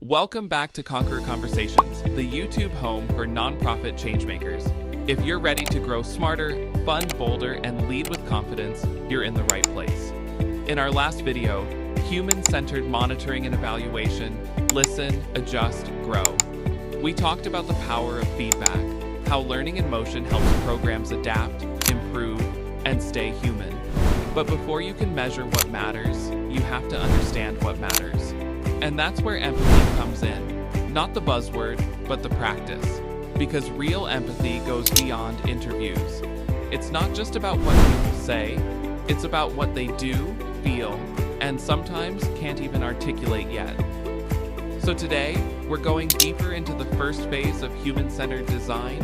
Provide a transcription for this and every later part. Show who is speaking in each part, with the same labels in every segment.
Speaker 1: Welcome back to Conqueror Conversations, the YouTube home for nonprofit changemakers. If you're ready to grow smarter, fund bolder, and lead with confidence, you're in the right place. In our last video, human-centered monitoring and evaluation, listen, adjust, grow. We talked about the power of feedback, how learning in motion helps programs adapt, improve, and stay human. But before you can measure what matters, you have to understand what matters. And that's where empathy comes in. Not the buzzword, but the practice. Because real empathy goes beyond interviews. It's not just about what people say, it's about what they do, feel, and sometimes can't even articulate yet. So today, we're going deeper into the first phase of human-centered design,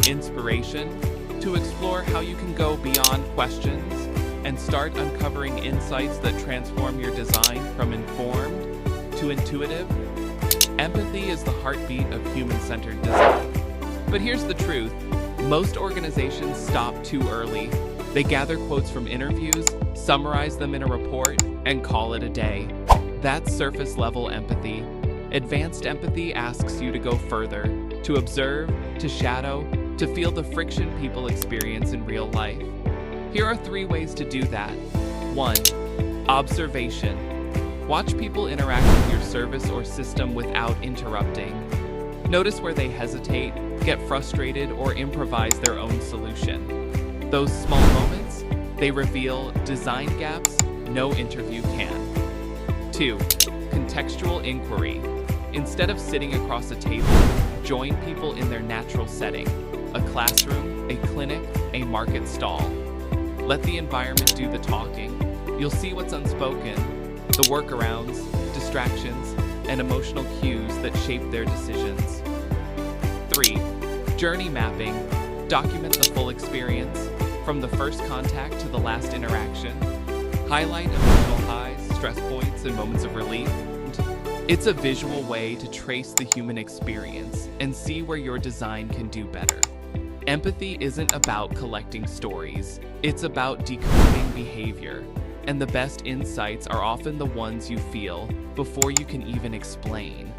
Speaker 1: inspiration, to explore how you can go beyond questions and start uncovering insights that transform your design from informed to intuitive. Empathy is the heartbeat of human-centered design. But here's the truth. Most organizations stop too early. They gather quotes from interviews, summarize them in a report, and call it a day. That's surface-level empathy. Advanced empathy asks you to go further, to observe, to shadow, to feel the friction people experience in real life. Here are 3 ways to do that. 1. Observation. Watch people interact with your service or system without interrupting. Notice where they hesitate, get frustrated, or improvise their own solution. Those small moments, they reveal design gaps no interview can. 2. Contextual inquiry. Instead of sitting across a table, join people in their natural setting. A classroom, a clinic, a market stall. Let the environment do the talking. You'll see what's unspoken, the workarounds, distractions, and emotional cues that shape their decisions. 3. Journey mapping. Document the full experience, from the first contact to the last interaction. Highlight emotional highs, stress points, and moments of relief. It's a visual way to trace the human experience and see where your design can do better. Empathy isn't about collecting stories. It's about decoding behavior. And the best insights are often the ones you feel before you can even explain.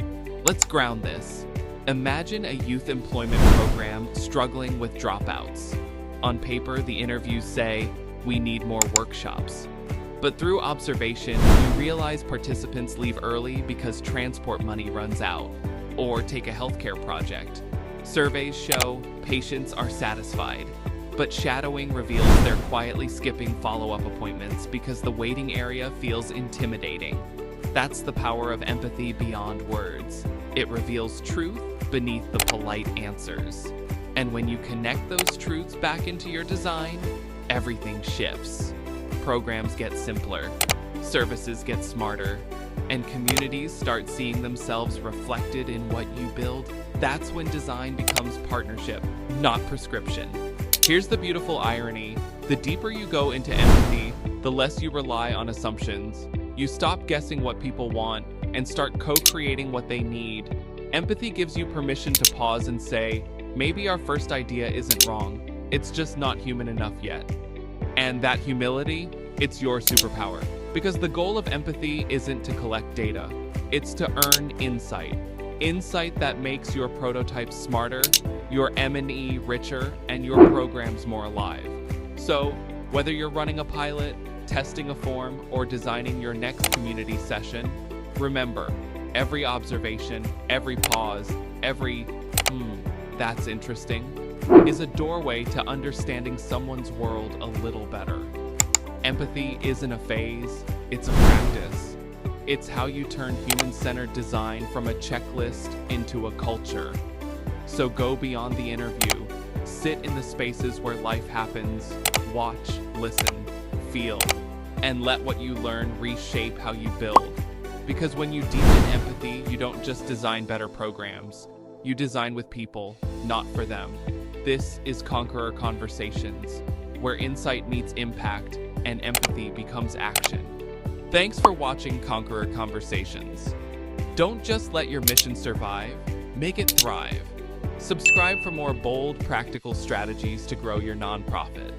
Speaker 1: Let's ground this. Imagine a youth employment program struggling with dropouts. On paper, the interviews say, "We need more workshops." But through observation, you realize participants leave early because transport money runs out, or take a healthcare project. Surveys show patients are satisfied. But shadowing reveals they're quietly skipping follow-up appointments because the waiting area feels intimidating. That's the power of empathy beyond words. It reveals truth beneath the polite answers. And when you connect those truths back into your design, everything shifts. Programs get simpler, services get smarter, and communities start seeing themselves reflected in what you build. That's when design becomes partnership, not prescription. Here's the beautiful irony. The deeper you go into empathy, the less you rely on assumptions. You stop guessing what people want and start co-creating what they need. Empathy gives you permission to pause and say, maybe our first idea isn't wrong. It's just not human enough yet. And that humility, it's your superpower. Because the goal of empathy isn't to collect data. It's to earn insight. Insight that makes your prototype smarter, your M&E richer, and your programs more alive. So, whether you're running a pilot, testing a form, or designing your next community session, remember, every observation, every pause, every, that's interesting, is a doorway to understanding someone's world a little better. Empathy isn't a phase, it's a practice. It's how you turn human-centered design from a checklist into a culture. So go beyond the interview, sit in the spaces where life happens, watch, listen, feel, and let what you learn reshape how you build. Because when you deepen empathy, you don't just design better programs, you design with people, not for them. This is Conqueror Conversations, where insight meets impact and empathy becomes action. Thanks for watching Conqueror Conversations. Don't just let your mission survive, make it thrive. Subscribe for more bold, practical strategies to grow your nonprofit.